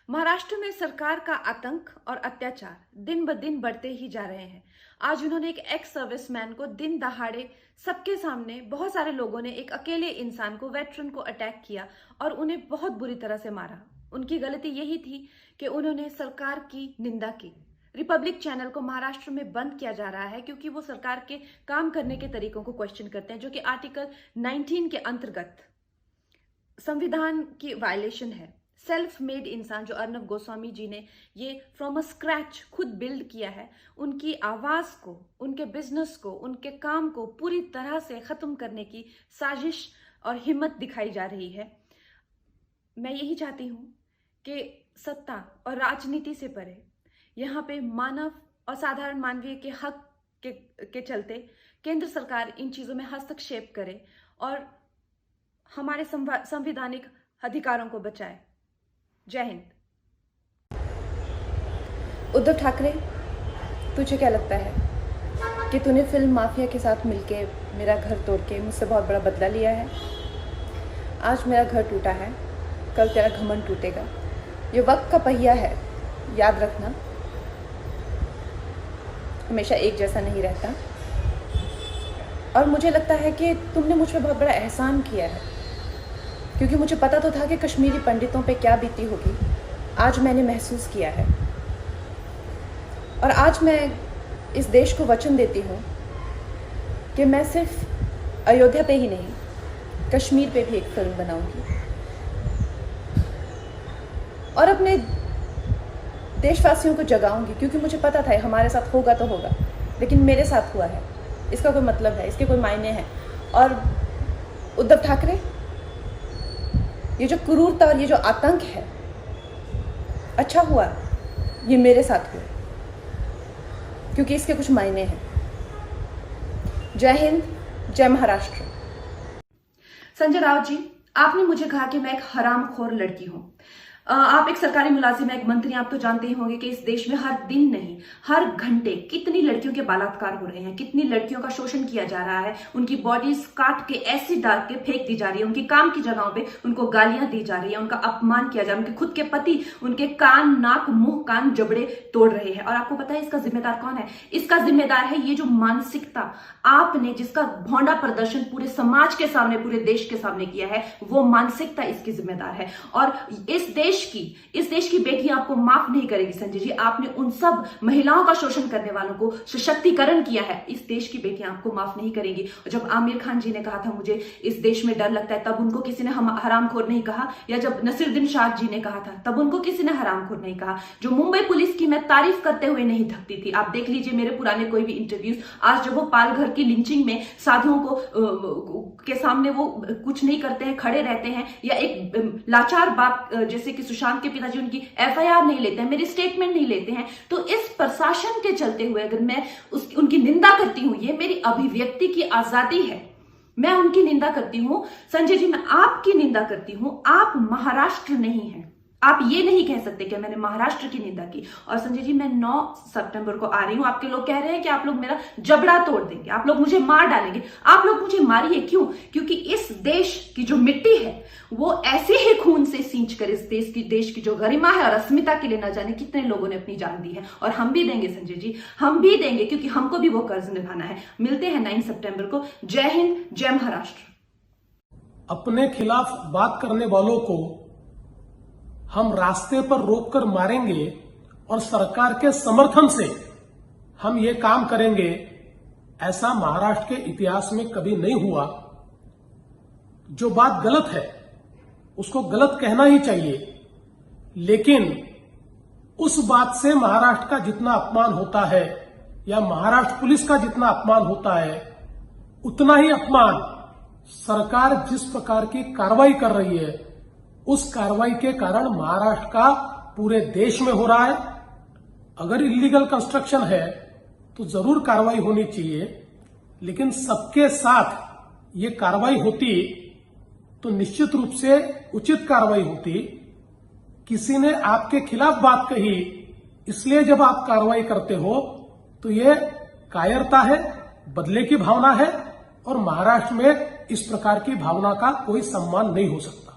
महाराष्ट्र में सरकार का आतंक और अत्याचार दिन ब दिन बढ़ते ही जा रहे हैं। आज उन्होंने एक एक्स सर्विसमैन को दिन दहाड़े सबके सामने बहुत सारे लोगों ने एक अकेले इंसान को, वेटरन को अटैक किया और उन्हें बहुत बुरी तरह से मारा। उनकी गलती यही थी कि उन्होंने सरकार की निंदा की। रिपब्लिक चैनल को महाराष्ट्र में बंद किया जा रहा है क्योंकि वो सरकार के काम करने के तरीकों को क्वेश्चन करते हैं, जो कि आर्टिकल 19 के अंतर्गत संविधान की वायलेशन है। सेल्फ मेड इंसान जो अर्नब गोस्वामी जी ने ये फ्रॉम अ स्क्रैच खुद बिल्ड किया है, उनकी आवाज को, उनके बिजनेस को, उनके काम को पूरी तरह से खत्म करने की साजिश और हिम्मत दिखाई जा रही है। मैं यही चाहती हूं कि सत्ता और राजनीति से परे यहाँ पे मानव और साधारण मानवीय के हक के चलते केंद्र सरकार इन चीजों में हस्तक्षेप करे और हमारे संवैधानिक अधिकारों को बचाए। जय हिंद। उद्धव ठाकरे, तुझे क्या लगता है कि तूने फिल्म माफिया के साथ मिलके मेरा घर तोड़ के मुझसे बहुत बड़ा बदला लिया है? आज मेरा घर टूटा है, कल तेरा घमंड टूटेगा। ये वक्त का पहिया है, याद रखना, हमेशा एक जैसा नहीं रहता। और मुझे लगता है कि तुमने मुझ पर बहुत बड़ा एहसान किया है, क्योंकि मुझे पता तो था कि कश्मीरी पंडितों पे क्या बीती होगी। आज मैंने महसूस किया है और आज मैं इस देश को वचन देती हूँ कि मैं सिर्फ अयोध्या पे ही नहीं, कश्मीर पे भी एक फिल्म बनाऊंगी और अपने देशवासियों को जगाऊंगी, क्योंकि मुझे पता था हमारे साथ होगा तो होगा, लेकिन मेरे साथ हुआ है, इसका कोई मतलब है, इसके कोई मायने हैं। और उद्धव ठाकरे, ये जो क्रूरता और ये जो आतंक है, अच्छा हुआ ये मेरे साथ हुआ, क्योंकि इसके कुछ मायने हैं। जय हिंद, जय महाराष्ट्र। संजय राउत जी, आपने मुझे कहा कि मैं एक हरामखोर लड़की हूं। आप एक सरकारी मुलाजिम हैं, एक मंत्री, आप तो जानते ही होंगे कि इस देश में हर दिन नहीं, हर घंटे कितनी लड़कियों के बलात्कार हो रहे हैं, कितनी लड़कियों का शोषण किया जा रहा है, उनकी बॉडीज काट के ऐसी डाल के फेंक दी जा रही है, उनकी काम की जगहों पे उनको गालियां दी जा रही है, उनका अपमान किया जा रहा है, उनके खुद के पति उनके कान, नाक, मुंह, कान, जबड़े तोड़ रहे हैं। और आपको पता है इसका जिम्मेदार कौन है? इसका जिम्मेदार है ये जो मानसिकता आपने, जिसका भौंडा प्रदर्शन पूरे समाज के सामने, पूरे देश के सामने किया है, वो मानसिकता इसकी जिम्मेदार है। और इस देश की बेटियां आपको माफ नहीं करेगी संजय जी। आपने उन सब महिलाओं का शोषण करने वालों को सशक्तिकरण किया है, इस देश की बेटियां आपको माफ नहीं करेंगी। और जब आमिर खान जी ने कहा था मुझे इस देश में डर लगता है, तब उनको किसी ने हरामखोर नहीं कहा, या जब नसीरुद्दीन शाह जी ने कहा था तब उनको किसी ने हरामखोर नहीं कहा। जो मुंबई पुलिस की मैं तारीफ करते हुए नहीं थकती थी, आप देख लीजिए मेरे पुराने कोई भी इंटरव्यूज, आज जब वो पालघर की लिंचिंग में साधुओं को के सामने वो कुछ नहीं करते हैं, खड़े रहते हैं, या एक लाचार बाप जैसे कि सुशांत के पिताजी उनकी एफआईआर नहीं लेते हैं, मेरी स्टेटमेंट नहीं लेते हैं, तो इस प्रशासन के चलते हुए अगर मैं उनकी निंदा करती हूं, ये मेरी अभिव्यक्ति की आजादी है, मैं उनकी निंदा करती हूं। संजय जी, मैं आपकी निंदा करती हूं, आप महाराष्ट्र नहीं हैं। आप ये नहीं कह सकते कि मैंने महाराष्ट्र की निंदा की। और संजय जी, मैं 9 सितंबर को आ रही हूं, आपके लोग कह रहे हैं कि आप लोग मेरा जबड़ा तोड़ देंगे, आप लोग मुझे मार डालेंगे। आप लोग मुझे मारिए, क्यों? क्योंकि इस देश की जो मिट्टी है वो ऐसे ही खून से सींच कर इस देश की जो गरिमा है और अस्मिता के लिए न जाने कितने लोगों ने अपनी जान दी है। और हम भी देंगे संजय जी, हम भी देंगे, क्योंकि हमको भी वो कर्ज निभाना है। मिलते हैं 9 सितंबर को। जय हिंद, जय महाराष्ट्र। अपने खिलाफ बात करने वालों को हम रास्ते पर रोककर मारेंगे और सरकार के समर्थन से हम ये काम करेंगे, ऐसा महाराष्ट्र के इतिहास में कभी नहीं हुआ। जो बात गलत है उसको गलत कहना ही चाहिए, लेकिन उस बात से महाराष्ट्र का जितना अपमान होता है या महाराष्ट्र पुलिस का जितना अपमान होता है, उतना ही अपमान सरकार जिस प्रकार की कार्रवाई कर रही है उस कार्रवाई के कारण महाराष्ट्र का पूरे देश में हो रहा है। अगर इलीगल कंस्ट्रक्शन है तो जरूर कार्रवाई होनी चाहिए, लेकिन सबके साथ ये कार्रवाई होती तो निश्चित रूप से उचित कार्रवाई होती। किसी ने आपके खिलाफ बात कही, इसलिए जब आप कार्रवाई करते हो तो ये कायरता है, बदले की भावना है, और महाराष्ट्र में इस प्रकार की भावना का कोई सम्मान नहीं हो सकता।